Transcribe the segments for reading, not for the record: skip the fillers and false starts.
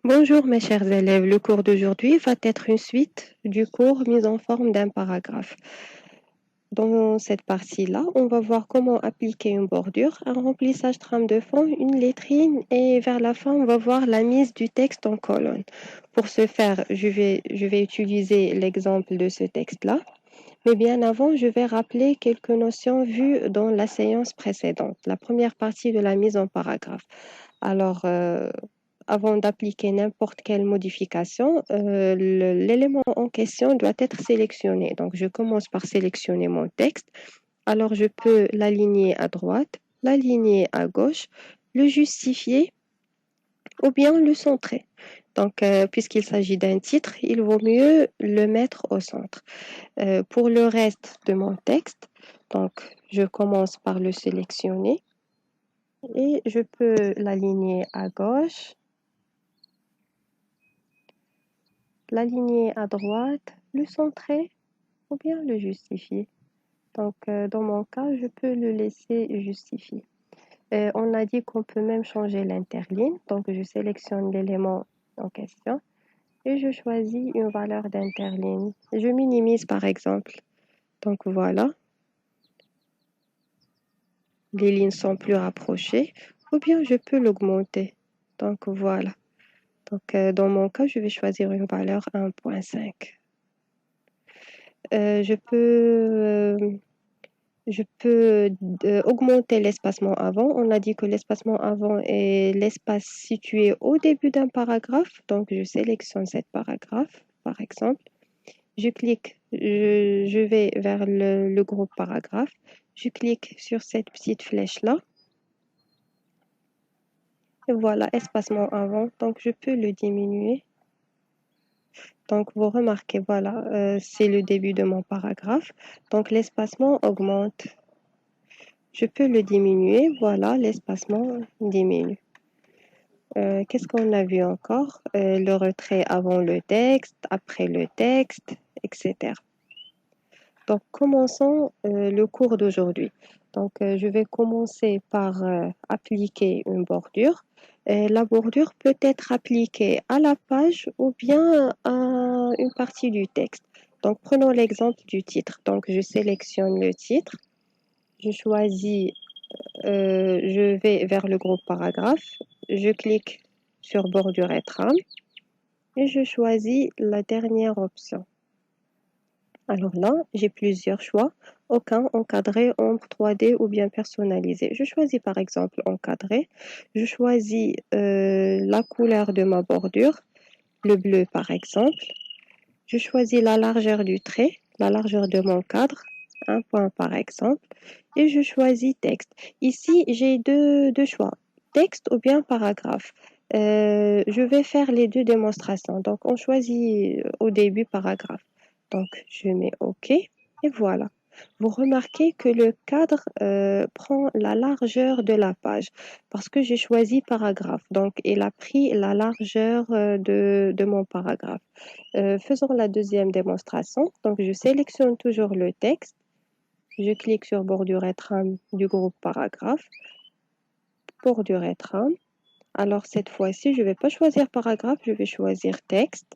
Bonjour mes chers élèves, le cours d'aujourd'hui va être une suite du cours mise en forme d'un paragraphe. Dans cette partie-là, on va voir comment appliquer une bordure, un remplissage trame de fond, une lettrine et vers la fin, on va voir la mise du texte en colonne. Pour ce faire, je vais utiliser l'exemple de ce texte-là. Mais bien avant, je vais rappeler quelques notions vues dans la séance précédente, la première partie de la mise en paragraphe. Alors, avant d'appliquer n'importe quelle modification, l'élément en question doit être sélectionné. Donc, je commence par sélectionner mon texte. Alors, je peux l'aligner à droite, l'aligner à gauche, le justifier ou bien le centrer. Donc, puisqu'il s'agit d'un titre, il vaut mieux le mettre au centre. Pour le reste de mon texte, donc, je commence par le sélectionner et je peux l'aligner à gauche, l'aligner à droite, le centrer ou bien le justifier. Donc, dans mon cas, je peux le laisser justifier. On a dit qu'on peut même changer l'interligne. Donc, je sélectionne l'élément en question et je choisis une valeur d'interligne. Je minimise par exemple. Donc, voilà, les lignes sont plus rapprochées ou bien je peux l'augmenter. Donc, voilà. Donc, dans mon cas, je vais choisir une valeur 1.5. Je peux augmenter l'espacement avant. On a dit que l'espacement avant est l'espace situé au début d'un paragraphe. Donc, je sélectionne cet paragraphe, par exemple. Je clique, je vais vers le groupe paragraphe. Je clique sur cette petite flèche-là. Et voilà, espacement avant. Donc, je peux le diminuer. Donc, vous remarquez, voilà, c'est le début de mon paragraphe. Donc, l'espacement augmente. Je peux le diminuer. Voilà, l'espacement diminue. Qu'est-ce qu'on a vu encore? Le retrait avant le texte, après le texte, etc. Donc, commençons le cours d'aujourd'hui. Donc, je vais commencer par appliquer une bordure. La bordure peut être appliquée à la page ou bien à une partie du texte. Donc, prenons l'exemple du titre. Donc, je sélectionne le titre. Je choisis, je vais vers le groupe paragraphe. Je clique sur bordure et trame et je choisis la dernière option. Alors là, j'ai plusieurs choix. Aucun, encadré, ombre 3D ou bien personnalisé. Je choisis par exemple encadré. Je choisis la couleur de ma bordure, le bleu par exemple. Je choisis la largeur du trait, la largeur de mon cadre, 1 point par exemple. Et je choisis texte. Ici, j'ai deux choix, texte ou bien paragraphe. Je vais faire les deux démonstrations. Donc, on choisit au début paragraphe. Donc, je mets OK et voilà. Vous remarquez que le cadre prend la largeur de la page parce que j'ai choisi paragraphe. Donc, il a pris la largeur de mon paragraphe. Faisons la deuxième démonstration. Donc, je sélectionne toujours le texte. Je clique sur bordure et trame du groupe paragraphe. Bordure et trame. Alors, cette fois-ci, je ne vais pas choisir paragraphe, je vais choisir texte.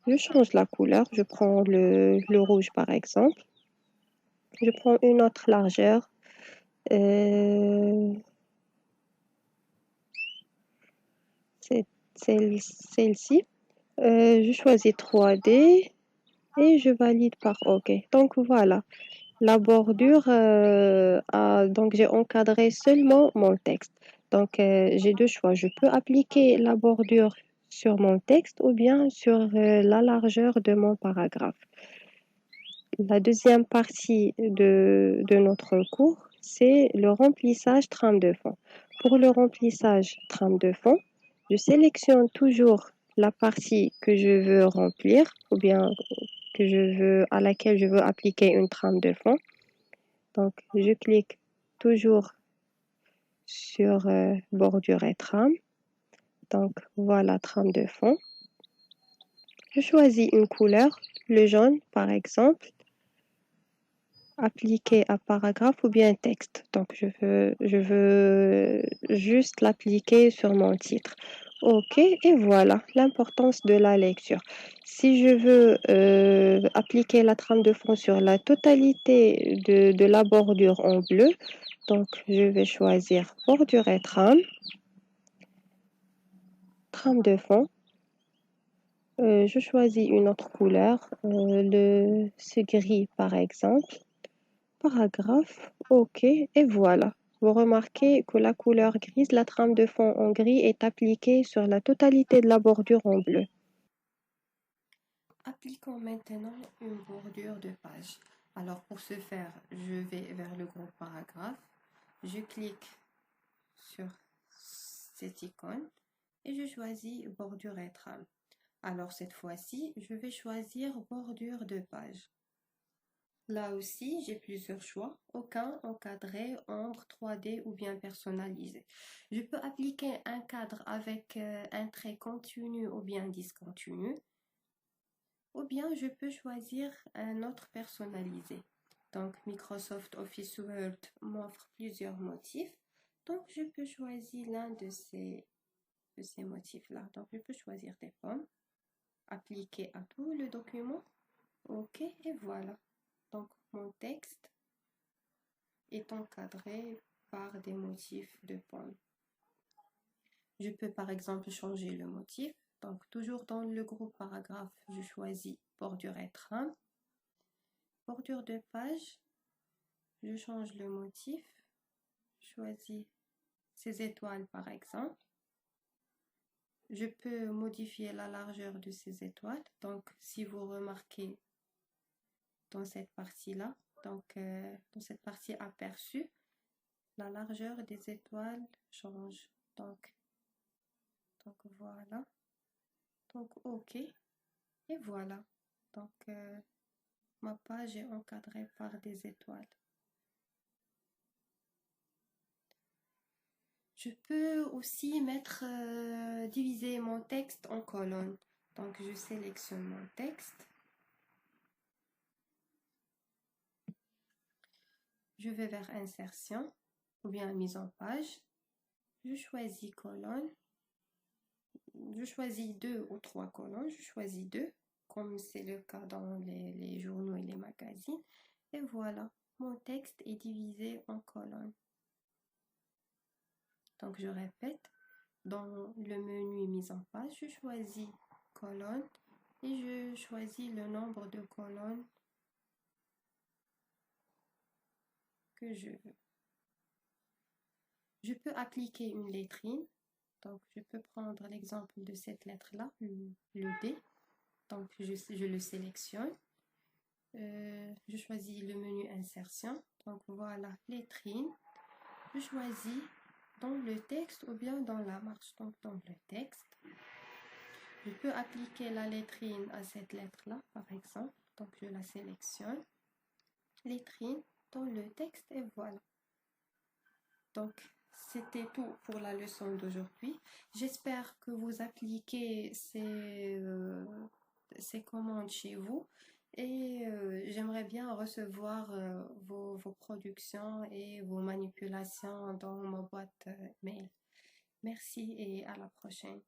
Je change la couleur. Je prends le rouge par exemple. Je prends une autre largeur. C'est celle-ci. Je choisis 3D et je valide par OK. Donc, voilà. La bordure, donc j'ai encadré seulement mon texte. Donc, j'ai deux choix. Je peux appliquer la bordure sur mon texte ou bien sur la largeur de mon paragraphe. La deuxième partie de notre cours, c'est le remplissage trame de fond. Pour le remplissage trame de fond, je sélectionne toujours la partie que je veux remplir ou bien à laquelle je veux appliquer une trame de fond. Donc, je clique toujours sur bordure et trame. Donc, voilà, trame de fond. Je choisis une couleur, le jaune par exemple, appliquer à paragraphe ou bien texte. Donc, je veux juste l'appliquer sur mon titre. OK, et voilà l'importance de la lecture. Si je veux appliquer la trame de fond sur la totalité de la bordure en bleu, donc je vais choisir bordure et trame de fond. Je choisis une autre couleur, ce gris par exemple. Paragraphe, OK, et voilà. Vous remarquez que la couleur grise, la trame de fond en gris est appliquée sur la totalité de la bordure en bleu. Appliquons maintenant une bordure de page. Alors pour ce faire, je vais vers le groupe paragraphe, je clique sur cette icône et je choisis bordure et trame. Alors cette fois-ci, je vais choisir bordure de page. Là aussi, j'ai plusieurs choix, aucun encadré, ombre, 3D ou bien personnalisé. Je peux appliquer un cadre avec un trait continu ou bien discontinu, ou bien je peux choisir un autre personnalisé. Donc Microsoft Office Word m'offre plusieurs motifs, donc je peux choisir l'un de ces motifs-là. Donc je peux choisir des pommes, appliquer à tout le document, OK, et voilà. Donc mon texte est encadré par des motifs de pommes. Je peux par exemple changer le motif. Donc toujours dans le groupe paragraphe, je choisis bordure et trame. Bordure de page, je change le motif. Je choisis ces étoiles par exemple. Je peux modifier la largeur de ces étoiles. Donc si vous remarquez dans cette partie-là, dans cette partie aperçue, la largeur des étoiles change. Donc voilà. Donc OK. Et voilà. Donc ma page est encadrée par des étoiles. Je peux aussi diviser mon texte en colonnes. Donc je sélectionne mon texte. Je vais vers insertion ou bien mise en page. Je choisis colonne. Je choisis 2 ou 3 colonnes. Je choisis 2, comme c'est le cas dans les journaux et les magazines. Et voilà, mon texte est divisé en colonnes. Donc je répète, dans le menu mise en page, je choisis colonne et je choisis le nombre de colonnes que je veux. Je peux appliquer une lettrine. Donc, je peux prendre l'exemple de cette lettre-là, le D. Donc, je le sélectionne. Je choisis le menu insertion. Donc, voilà, lettrine. Je choisis dans le texte ou bien dans la marge. Donc, dans le texte. Je peux appliquer la lettrine à cette lettre-là, par exemple. Donc, je la sélectionne. Lettrine dans le texte et voilà. Donc, c'était tout pour la leçon d'aujourd'hui. J'espère que vous appliquez ces commandes chez vous et j'aimerais bien recevoir vos productions et vos manipulations dans ma boîte mail. Merci et à la prochaine.